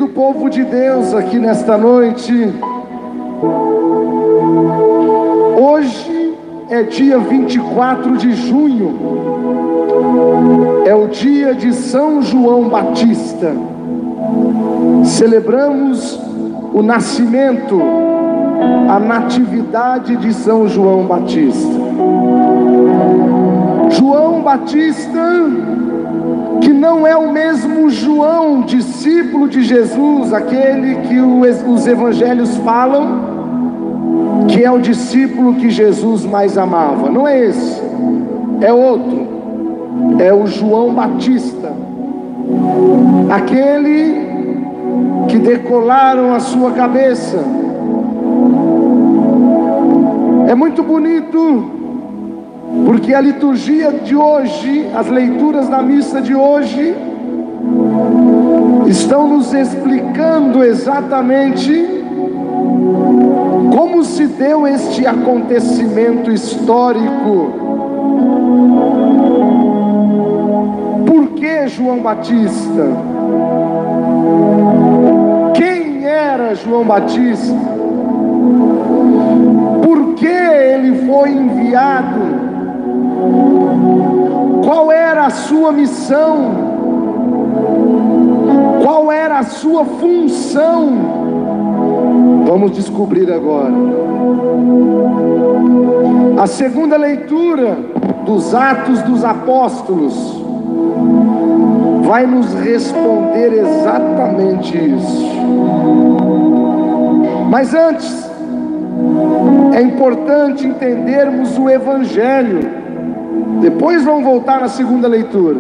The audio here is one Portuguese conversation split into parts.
Querido povo de Deus, aqui nesta noite, hoje é dia 24 de junho, é o dia de São João Batista. Celebramos o nascimento, a natividade de São João Batista. João Batista, que não é o mesmo João, discípulo de Jesus, aquele que os evangelhos falam que é o discípulo que Jesus mais amava. Não é esse, é outro, é o João Batista, aquele que decolaram a sua cabeça. É muito bonito, porque a liturgia de hoje, as leituras da missa de hoje, estão nos explicando exatamente como se deu este acontecimento histórico. Por que João Batista? Quem era João Batista? Por que ele foi enviado? Qual era a sua missão? Qual era a sua função? Vamos descobrir agora. A segunda leitura dos Atos dos Apóstolos vai nos responder exatamente isso. Mas antes, é importante entendermos o Evangelho. Depois vamos voltar na segunda leitura.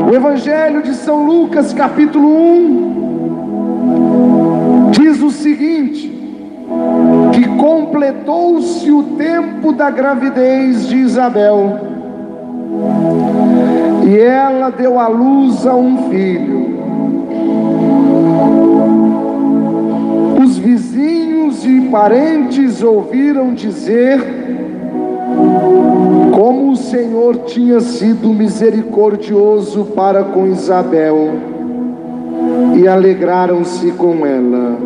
O Evangelho de São Lucas, capítulo 1, diz o seguinte: que completou-se o tempo da gravidez de Isabel, e ela deu à luz a um filho. Os vizinhos e parentes ouviram dizer como o Senhor tinha sido misericordioso para com Isabel, e alegraram-se com ela.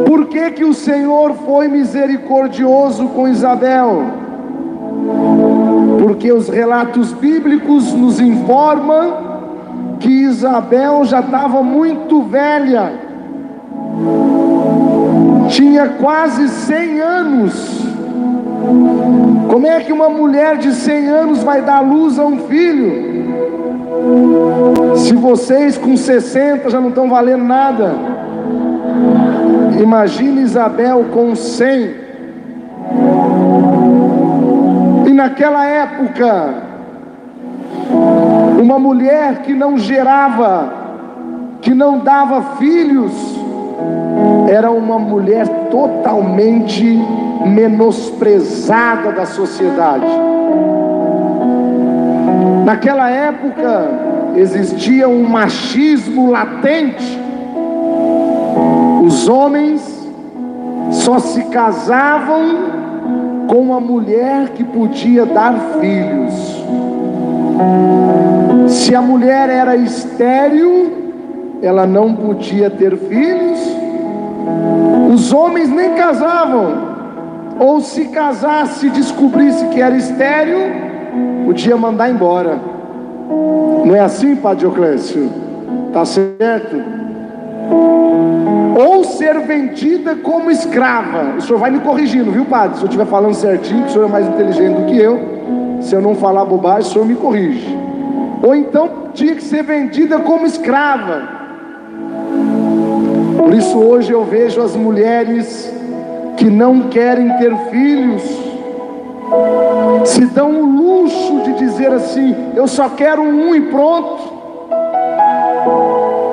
Por que o Senhor foi misericordioso com Isabel? Porque os relatos bíblicos nos informam que Isabel já estava muito velha, tinha quase 100 anos. Como é que uma mulher de 100 anos vai dar luz a um filho? Se vocês com 60 já não estão valendo nada, imagine Isabel com 100. E naquela época, uma mulher que não gerava, que não dava filhos, era uma mulher totalmente menosprezada da sociedade. Naquela época existia um machismo latente. Os homens só se casavam com uma mulher que podia dar filhos. Se a mulher era estéril, ela não podia ter filhos. Os homens nem casavam, ou se casasse e descobrisse que era estéril, podia mandar embora. Não é assim, Padre Dioclésio? Tá certo? Ou ser vendida como escrava. O senhor vai me corrigindo, viu, padre? Se eu estiver falando certinho, que o senhor é mais inteligente do que eu, se eu não falar bobagem, o senhor me corrige. Ou então tinha que ser vendida como escrava. Por isso hoje eu vejo as mulheres que não querem ter filhos, se dão o luxo de dizer assim: eu só quero um e pronto.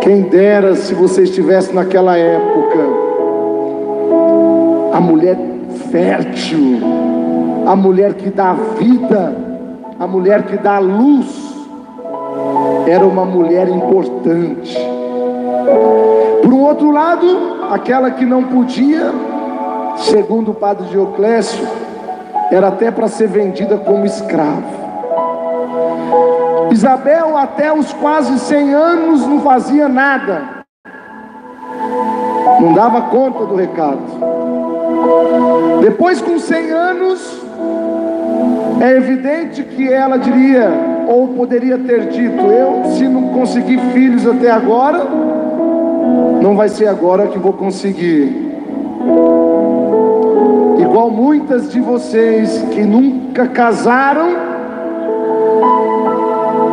Quem dera se você estivesse naquela época. A mulher fértil, a mulher que dá vida, a mulher que dá luz, era uma mulher importante. Por um outro lado, aquela que não podia, segundo o Padre Dioclésio, era até para ser vendida como escravo. Isabel até os quase 100 anos não fazia nada, não dava conta do recado. Depois, com 100 anos, é evidente que ela diria, ou poderia ter dito: eu, se não conseguir filhos até agora, não vai ser agora que vou conseguir. Igual muitas de vocês que nunca casaram,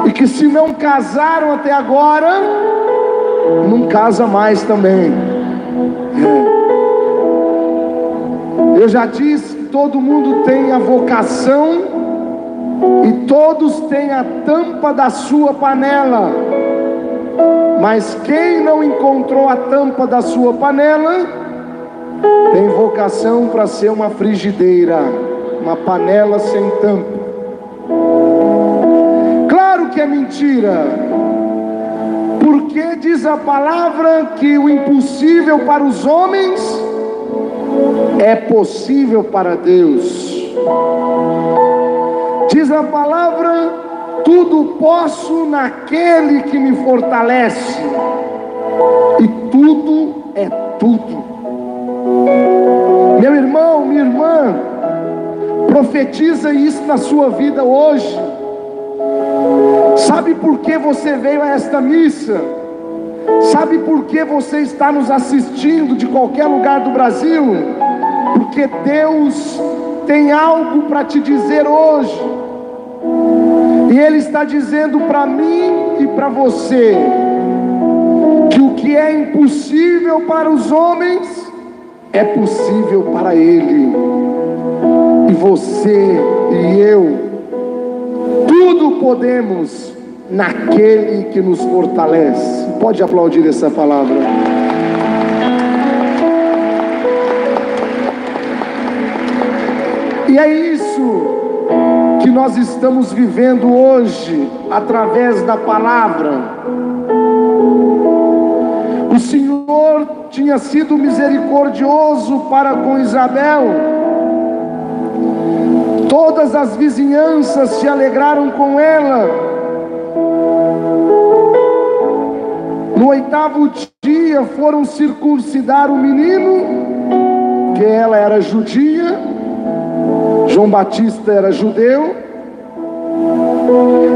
e que se não casaram até agora, não casa mais também. Eu já disse, todo mundo tem a vocação, e todos têm a tampa da sua panela. Mas quem não encontrou a tampa da sua panela, tem vocação para ser uma frigideira, uma panela sem tampa. Claro que é mentira, porque diz a palavra que o impossível para os homens é possível para Deus. Diz a palavra: tudo posso naquele que me fortalece. E tudo é tudo. Meu irmão, minha irmã, profetiza isso na sua vida hoje. Sabe por que você veio a esta missa? Sabe por que você está nos assistindo de qualquer lugar do Brasil? Porque Deus tem algo para te dizer hoje. E Ele está dizendo para mim e para você, que o que é impossível para os homens é possível para Ele. E você e eu, tudo podemos naquele que nos fortalece. Pode aplaudir essa palavra. E é isso que nós estamos vivendo hoje, através da palavra. O Senhor tinha sido misericordioso para com Isabel. Todas as vizinhanças se alegraram com ela. No 8º dia foram circuncidar o menino, que ela era judia, João Batista era judeu,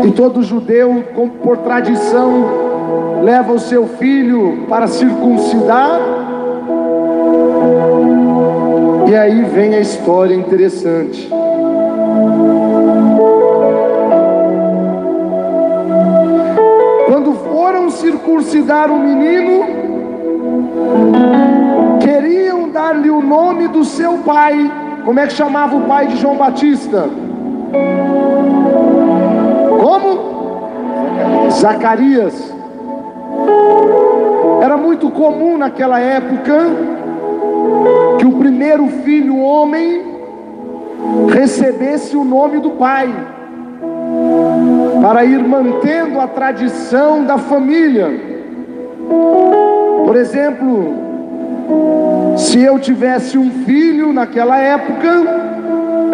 e todo judeu, por tradição, leva o seu filho para circuncidar. E aí vem a história interessante. Quando foram circuncidar o menino, queriam dar-lhe o nome do seu pai. Como é que chamava o pai de João Batista? Como? Zacarias. Era muito comum naquela época que o primeiro filho homem recebesse o nome do pai, para ir mantendo a tradição da família. Por exemplo, se eu tivesse um filho naquela época,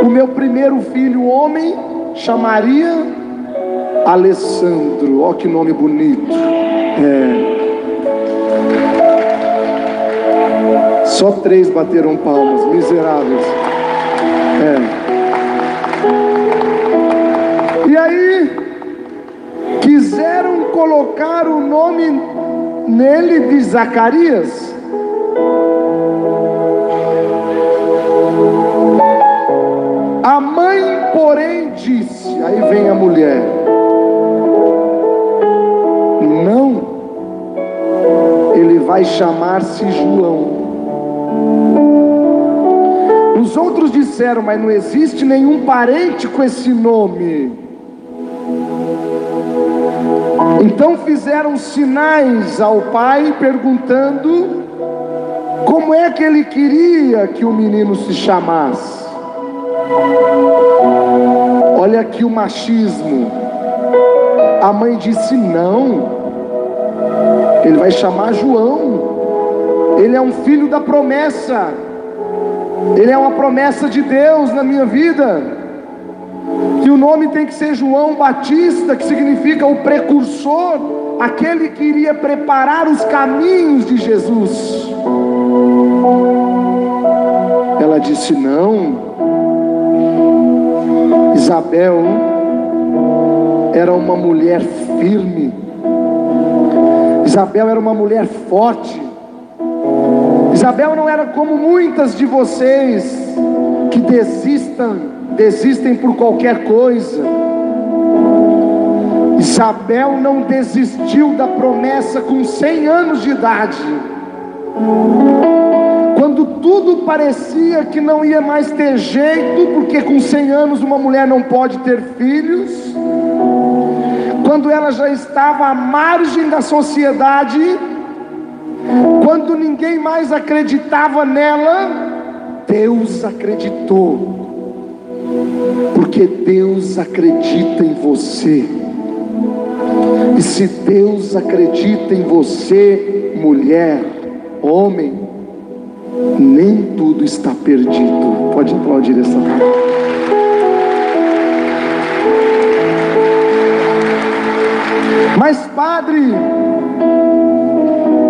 o meu primeiro filho homem chamaria Alessandro. Ó, que nome bonito. Só 3 bateram palmas, miseráveis. E aí quiseram colocar o nome nele de Zacarias. A mãe, porém, disse, aí vem a mulher: não, ele vai chamar-se João. Os outros disseram: mas não existe nenhum parente com esse nome. Então fizeram sinais ao pai, perguntando como é que ele queria que o menino se chamasse. Olha aqui o machismo. A mãe disse: não, ele vai chamar João. Ele é um filho da promessa. Ele é uma promessa de Deus na minha vida. E o nome tem que ser João Batista, que significa o precursor, aquele que iria preparar os caminhos de Jesus. Ela disse não. Isabel era uma mulher firme. Isabel era uma mulher forte. Isabel não era como muitas de vocês que desistem por qualquer coisa. Isabel não desistiu da promessa com 100 anos de idade. Quando tudo parecia que não ia mais ter jeito, porque com 100 anos uma mulher não pode ter filhos, quando ela já estava à margem da sociedade, quando ninguém mais acreditava nela, Deus acreditou. Porque Deus acredita em você. E se Deus acredita em você, mulher, homem, nem tudo está perdido. Pode aplaudir essa palavra. Mas padre,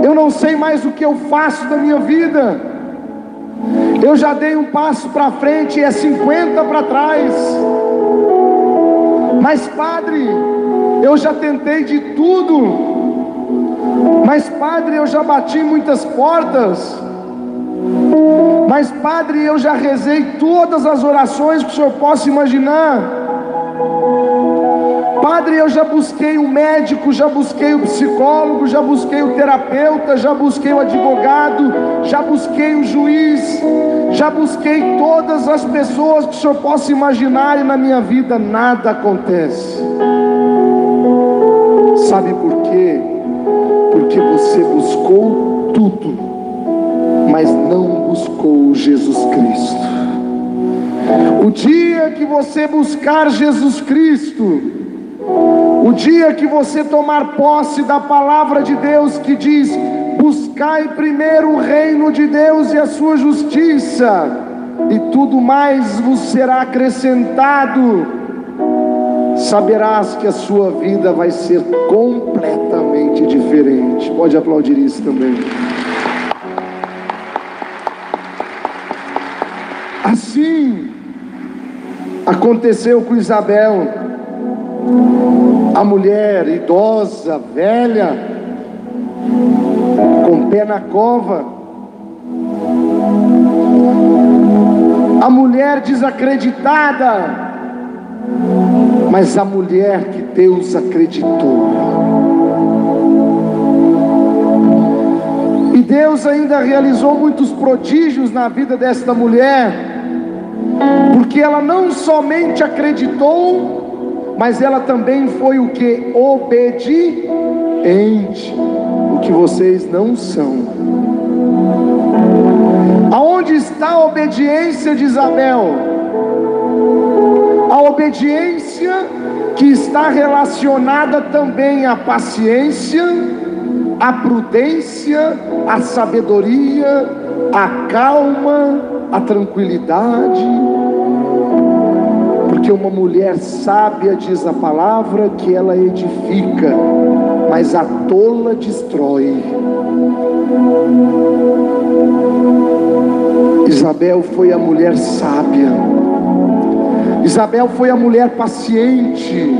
eu não sei mais o que eu faço da minha vida. Eu já dei um passo para frente e é 50 para trás. Mas padre, eu já tentei de tudo. Mas padre, eu já bati muitas portas. Mas padre, eu já rezei todas as orações que o senhor possa imaginar. Padre, eu já busquei o médico, já busquei o psicólogo, já busquei o terapeuta, já busquei o advogado, já busquei o juiz, já busquei todas as pessoas que o senhor possa imaginar, e na minha vida nada acontece. Sabe por quê? Porque você buscou tudo, mas não buscou Jesus Cristo. O dia que você buscar Jesus Cristo, o dia que você tomar posse da palavra de Deus que diz: buscai primeiro o reino de Deus e a sua justiça, e tudo mais vos será acrescentado, saberás que a sua vida vai ser completamente diferente. Pode aplaudir isso também. Assim aconteceu com Isabel, a mulher idosa, velha, com pé na cova, a mulher desacreditada, mas a mulher que Deus acreditou. E Deus ainda realizou muitos prodígios na vida desta mulher, porque ela não somente acreditou, mas ela também foi o que? Obediente, o que vocês não são. Aonde está a obediência de Isabel? A obediência que está relacionada também à paciência, à prudência, à sabedoria, à calma, à tranquilidade. Porque uma mulher sábia, diz a palavra, que ela edifica, mas a tola destrói. Isabel foi a mulher sábia. Isabel foi a mulher paciente.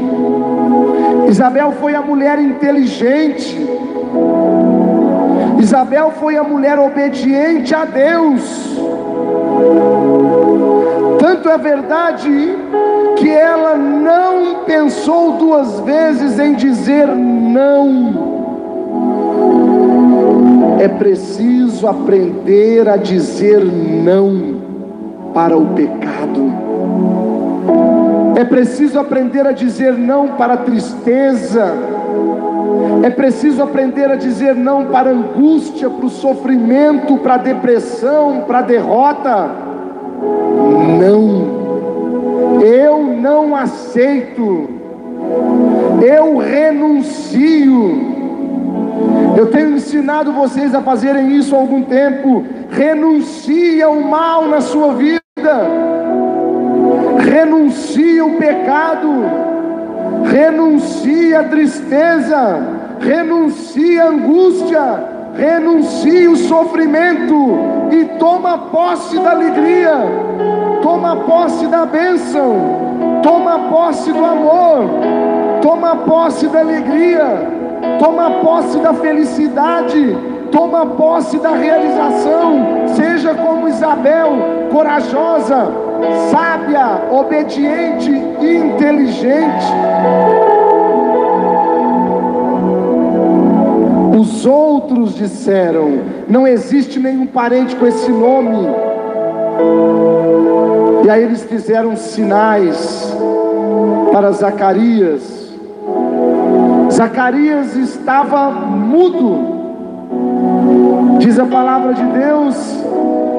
Isabel foi a mulher inteligente. Isabel foi a mulher obediente a Deus. Tanto é verdade que ela não pensou duas vezes em dizer não. É preciso aprender a dizer não para o pecado. É preciso aprender a dizer não para a tristeza. É preciso aprender a dizer não para a angústia, para o sofrimento, para a depressão, para a derrota. Não. Eu não aceito. Eu renuncio. Eu tenho ensinado vocês a fazerem isso há algum tempo. Renuncie ao mal na sua vida. Renuncia o pecado, renuncia a tristeza, renuncia a angústia, renuncia o sofrimento e toma posse da alegria, toma posse da bênção, toma posse do amor, toma posse da alegria, toma posse da felicidade, toma posse da realização. Seja como Isabel, corajosa, sábia, obediente e inteligente. Os outros disseram: não existe nenhum parente com esse nome. E aí eles fizeram sinais para Zacarias. Zacarias estava mudo. Diz a palavra de Deus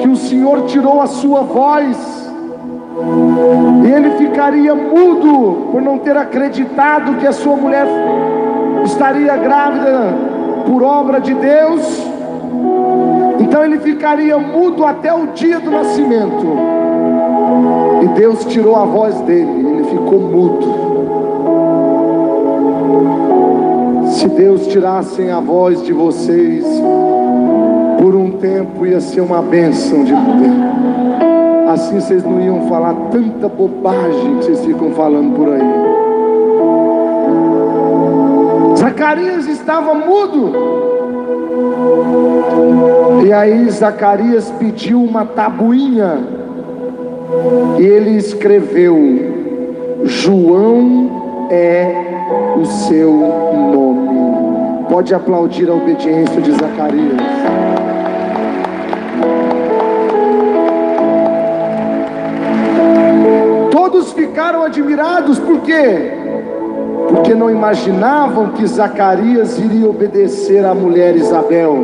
que o Senhor tirou a sua voz, e ele ficaria mudo por não ter acreditado que a sua mulher estaria grávida por obra de Deus. Então ele ficaria mudo até o dia do nascimento, e Deus tirou a voz dele, ele ficou mudo. Se Deus tirasse a voz de vocês por um tempo, ia ser uma bênção de poder. Assim vocês não iam falar tanta bobagem que vocês ficam falando por aí. Zacarias estava mudo. E aí Zacarias pediu uma tabuinha, e ele escreveu: João é o seu nome. Pode aplaudir a obediência de Zacarias. Todos ficaram admirados. Por quê? Porque não imaginavam que Zacarias iria obedecer à mulher Isabel.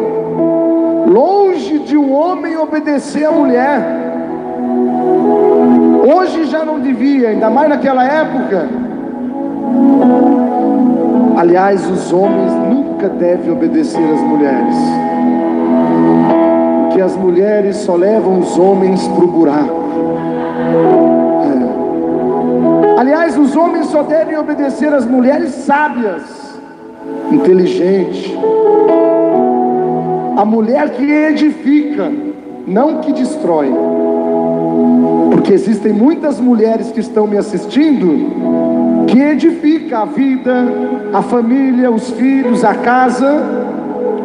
Longe de um homem obedecer à mulher. Hoje já não devia, ainda mais naquela época. Aliás, os homens nunca devem obedecer às mulheres, porque as mulheres só levam os homens para o buraco. Aliás, os homens só devem obedecer às mulheres sábias, inteligentes. A mulher que edifica, não que destrói. Porque existem muitas mulheres que estão me assistindo que edificam a vida, a família, os filhos, a casa.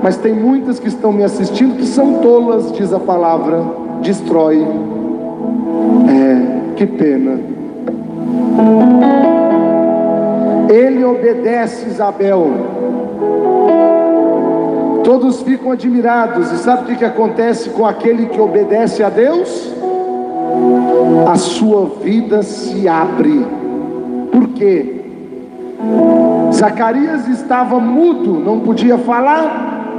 Mas tem muitas que estão me assistindo que são tolas, diz a palavra, destrói. Que pena. Ele obedece Isabel. Todos ficam admirados. E sabe o que acontece com aquele que obedece a Deus? A sua vida se abre. Por quê? Zacarias estava mudo, não podia falar,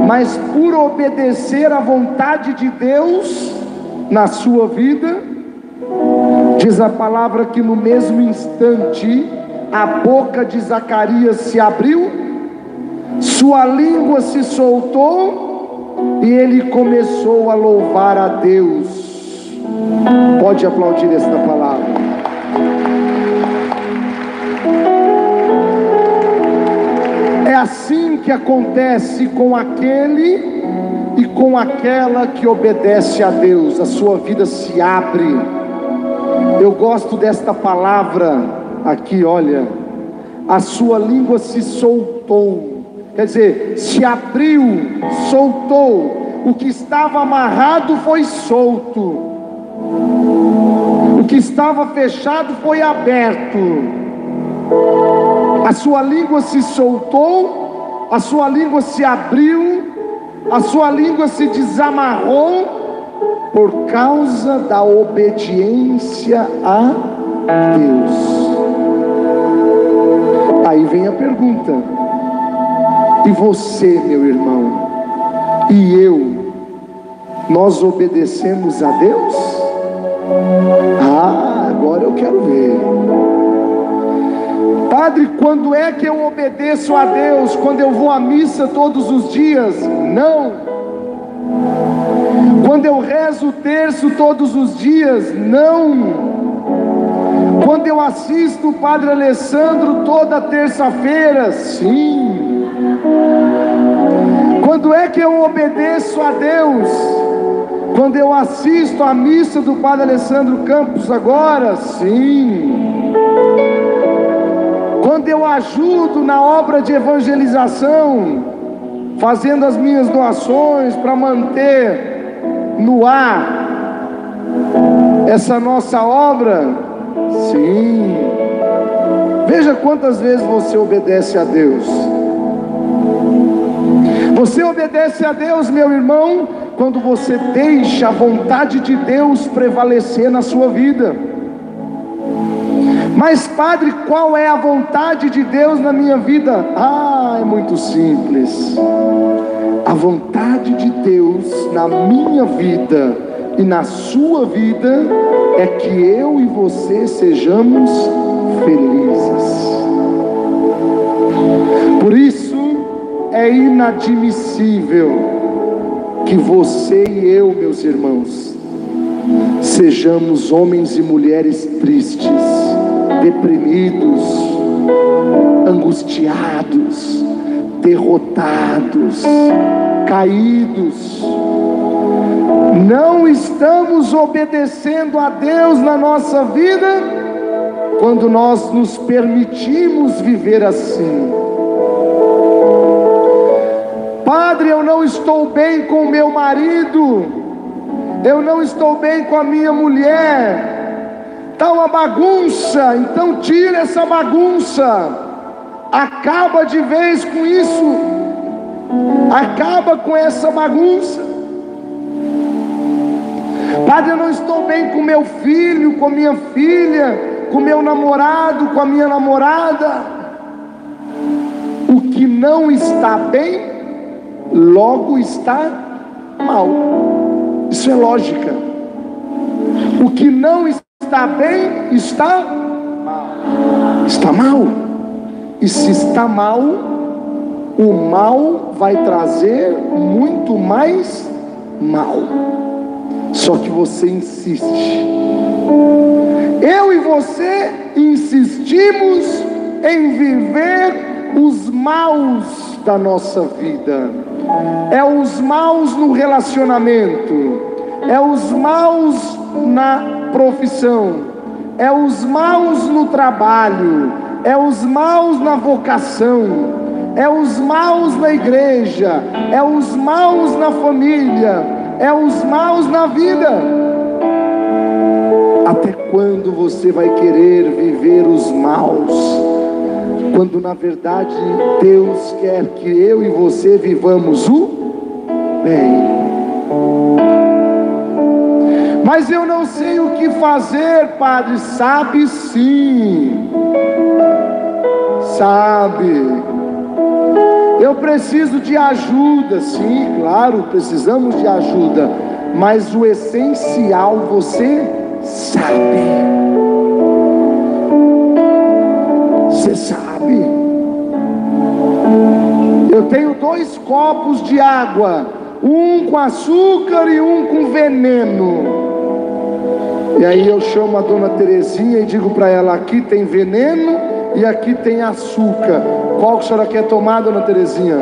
mas por obedecer à vontade de Deus na sua vida, diz a palavra que no mesmo instante a boca de Zacarias se abriu, sua língua se soltou e ele começou a louvar a Deus. Pode aplaudir esta palavra. É assim que acontece com aquele e com aquela que obedece a Deus. A sua vida se abre. Eu gosto desta palavra aqui, olha. A sua língua se soltou. Quer dizer, se abriu, soltou. O que estava amarrado foi solto. O que estava fechado foi aberto. A sua língua se soltou, a sua língua se abriu, a sua língua se desamarrou por causa da obediência a Deus. Aí vem a pergunta: e você, meu irmão, e eu, nós obedecemos a Deus? Agora eu quero ver. Padre, quando é que eu obedeço a Deus? Quando eu vou à missa todos os dias? Não. Quando eu rezo o terço todos os dias? Não. Quando eu assisto o Padre Alessandro toda terça-feira, sim. Quando é que eu obedeço a Deus? Quando eu assisto a missa do Padre Alessandro Campos agora, sim. Quando eu ajudo na obra de evangelização, fazendo as minhas doações para manter no ar essa nossa obra, sim. Veja quantas vezes você obedece a Deus. Você obedece a Deus, meu irmão, quando você deixa a vontade de Deus prevalecer na sua vida. Mas padre, qual é a vontade de Deus na minha vida? É muito simples. A vontade de Deus na minha vida e na sua vida é que eu e você sejamos felizes. Por isso é inadmissível que você e eu, meus irmãos, sejamos homens e mulheres tristes, deprimidos, angustiados, derrotados, caídos. Não estamos obedecendo a Deus na nossa vida quando nós nos permitimos viver assim. Padre, eu não estou bem com o meu marido, eu não estou bem com a minha mulher, está uma bagunça. Então tira essa bagunça, acaba de vez com isso, acaba com essa bagunça. Padre, eu não estou bem com meu filho, com minha filha, com meu namorado, com a minha namorada. O que não está bem, logo está mal. Isso é lógica. O que não está bem, está mal. Está mal. E se está mal, o mal vai trazer muito mais mal. Só que você insiste. Eu e você insistimos em viver os maus da nossa vida. É os maus no relacionamento, é os maus na profissão, é os maus no trabalho, é os maus na vocação, é os maus na igreja, é os maus na família, é os maus na vida. Até quando você vai querer viver os maus, quando na verdade Deus quer que eu e você vivamos o bem? Mas eu não sei o que fazer, padre. Sabe sim, sabe. Eu preciso de ajuda, sim, claro, precisamos de ajuda, mas o essencial você sabe. Você sabe. Eu tenho 2 copos de água, um com açúcar e um com veneno. E aí eu chamo a dona Terezinha e digo para ela: aqui tem veneno e aqui tem açúcar. Qual que a senhora quer tomar, dona Terezinha?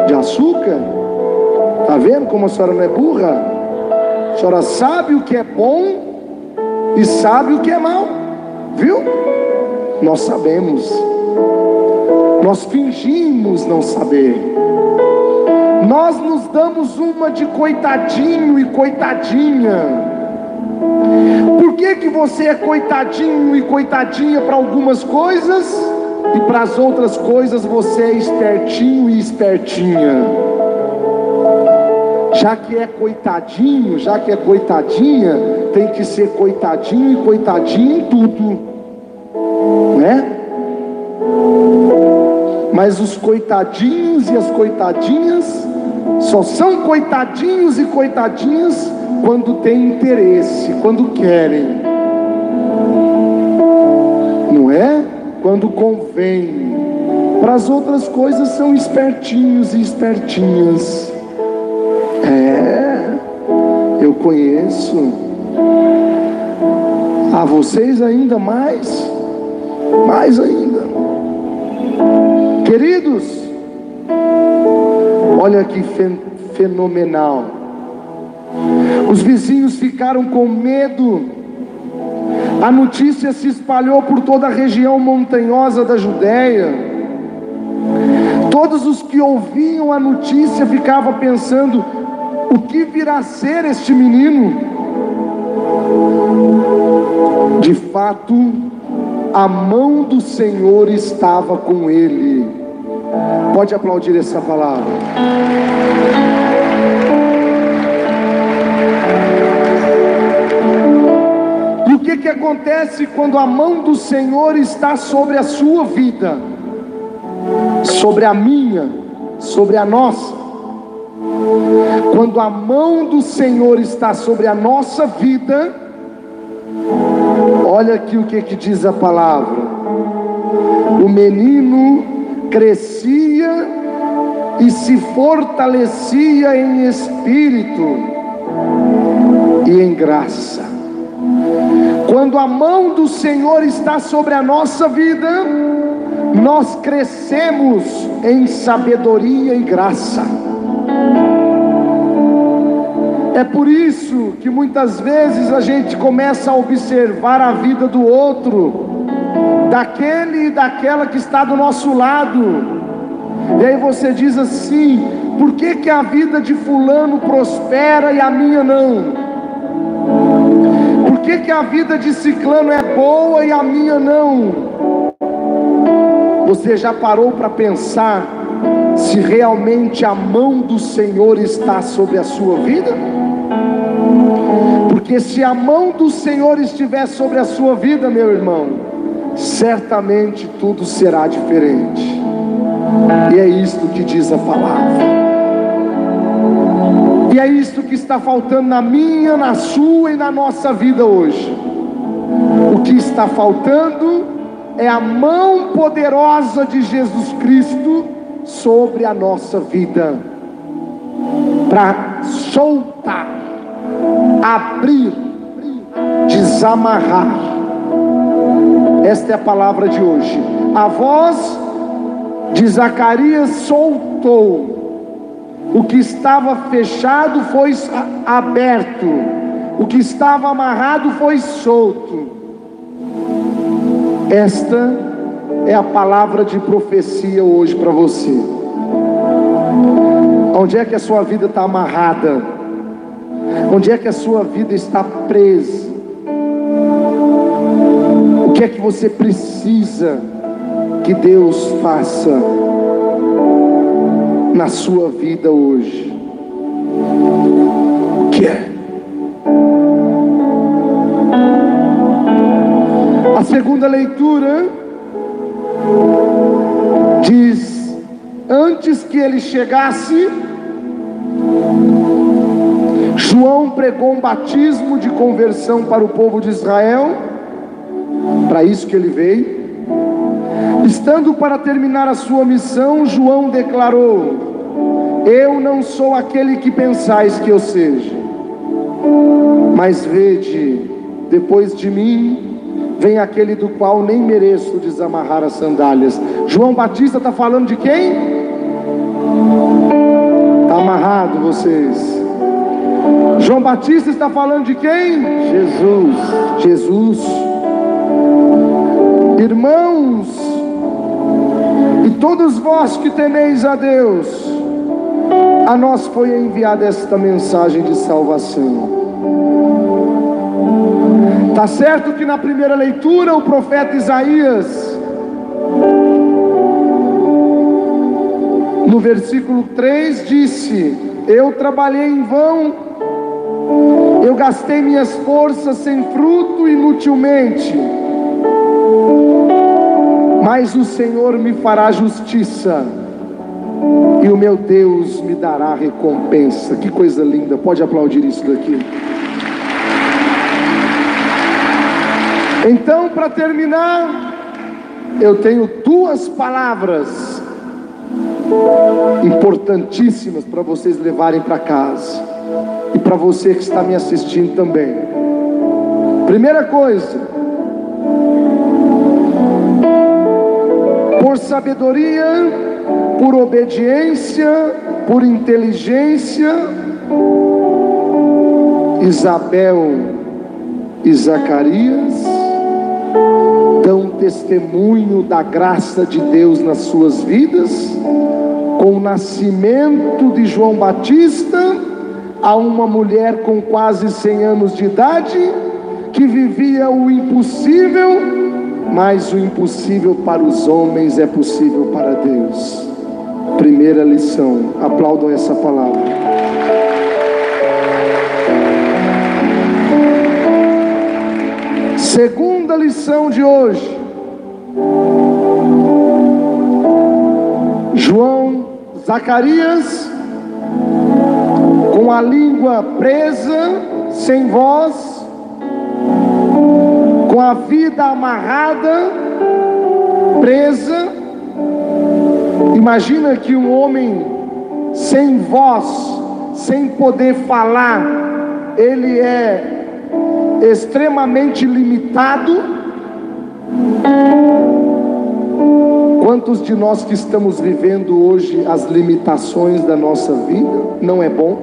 De açúcar? Tá vendo como a senhora não é burra? A senhora sabe o que é bom e sabe o que é mal, viu? Nós sabemos. Nós fingimos não saber. Nós nos damos uma de coitadinho e coitadinha. Por que você é coitadinho e coitadinha para algumas coisas e para as outras coisas você é espertinho e espertinha? Já que é coitadinho, já que é coitadinha, tem que ser coitadinho e coitadinha em tudo, não é? Mas os coitadinhos e as coitadinhas só são coitadinhos e coitadinhas quando tem interesse, quando querem, não é? Quando convém. Para as outras coisas são espertinhos e espertinhas. Eu conheço. A vocês ainda mais ainda. Queridos, olha que fenomenal. Os vizinhos ficaram com medo. A notícia se espalhou por toda a região montanhosa da Judéia. Todos os que ouviam a notícia ficavam pensando: o que virá a ser este menino? De fato, a mão do Senhor estava com ele. Pode aplaudir essa palavra. E o que acontece quando a mão do Senhor está sobre a sua vida, sobre a minha, sobre a nossa? Quando a mão do Senhor está sobre a nossa vida, olha aqui o que diz a palavra: o menino crescia e se fortalecia em espírito e em graça. Quando a mão do Senhor está sobre a nossa vida, nós crescemos em sabedoria e graça. É por isso que muitas vezes a gente começa a observar a vida do outro, daquele e daquela que está do nosso lado, e aí você diz assim: por que a vida de fulano prospera e a minha não? Por que a vida de ciclano é boa e a minha não? Você já parou para pensar se realmente a mão do Senhor está sobre a sua vida? Porque se a mão do Senhor estiver sobre a sua vida, meu irmão, certamente tudo será diferente. E é isto que diz a palavra. E é isto que está faltando na minha, na sua e na nossa vida hoje. O que está faltando é a mão poderosa de Jesus Cristo sobre a nossa vida, para soltar, abrir, desamarrar. Esta é a palavra de hoje. A voz de Zacarias soltou. O que estava fechado foi aberto. O que estava amarrado foi solto. Esta é a palavra de profecia hoje para você. Onde é que a sua vida está amarrada? Onde é que a sua vida está presa? O que é que você precisa que Deus faça na sua vida hoje? O que é? A segunda leitura diz: antes que ele chegasse, João pregou um batismo de conversão para o povo de Israel. Para isso que ele veio. Estando para terminar a sua missão, João declarou: eu não sou aquele que pensais que eu seja, mas vede, depois de mim vem aquele do qual nem mereço desamarrar as sandálias. João Batista está falando de quem? Está amarrado vocês. João Batista está falando de quem? Jesus. Irmãos, e todos vós que temeis a Deus, a nós foi enviada esta mensagem de salvação. Está certo que na primeira leitura o profeta Isaías, no versículo 3, disse: eu trabalhei em vão, eu gastei minhas forças sem fruto inutilmente, mas o Senhor me fará justiça e o meu Deus me dará recompensa. Que coisa linda, pode aplaudir isso daqui. Então, para terminar, eu tenho duas palavras importantíssimas para vocês levarem para casa, e para você que está me assistindo também. Primeira coisa, por sabedoria, por obediência, por inteligência, Isabel e Zacarias dão testemunho da graça de Deus nas suas vidas, com o nascimento de João Batista, a uma mulher com quase 100 anos de idade, que vivia o impossível, mas o impossível para os homens é possível para Deus. Primeira lição, aplaudam essa palavra. Segunda lição de hoje, Zacarias, com a língua presa, sem voz, com a vida amarrada, presa. Imagina que um homem sem voz, sem poder falar, ele é extremamente limitado. Quantos de nós que estamos vivendo hoje as limitações da nossa vida? Não é bom?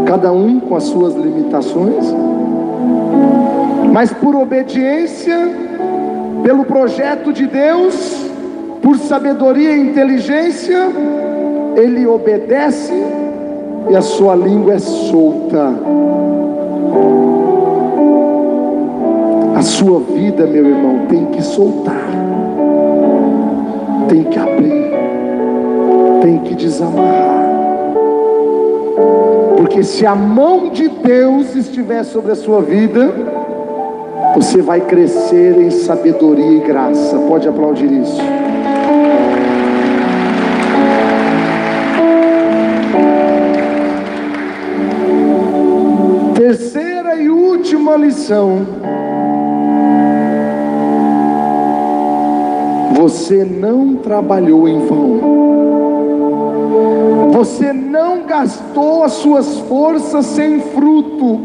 Cada um com as suas limitações. Mas por obediência, pelo projeto de Deus, por sabedoria e inteligência, ele obedece e a sua língua é solta. A sua vida, meu irmão, tem que soltar, tem que abrir, tem que desamarrar. Porque se a mão de Deus estiver sobre a sua vida, você vai crescer em sabedoria e graça. Pode aplaudir isso. Terceira e última lição: você não trabalhou em vão. Você não gastou as suas forças sem fruto,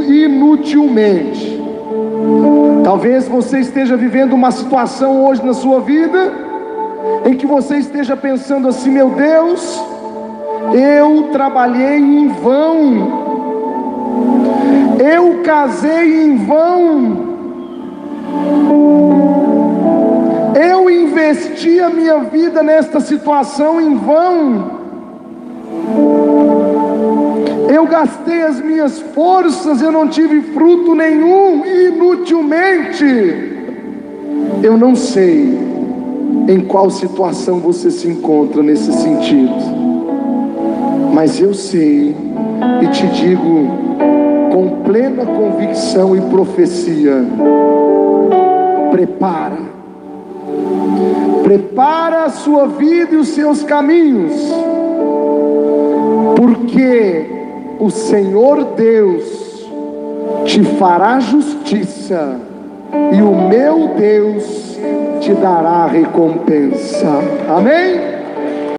inutilmente. Talvez você esteja vivendo uma situação hoje na sua vida, em que você esteja pensando assim: meu Deus, eu trabalhei em vão, eu casei em vão, eu investi a minha vida nesta situação em vão, eu gastei as minhas forças, eu não tive fruto nenhum, inutilmente. Eu não sei em qual situação você se encontra nesse sentido, mas eu sei e te digo com plena convicção e profecia: prepara a sua vida e os seus caminhos, porque o Senhor Deus te fará justiça e o meu Deus te dará recompensa. Amém?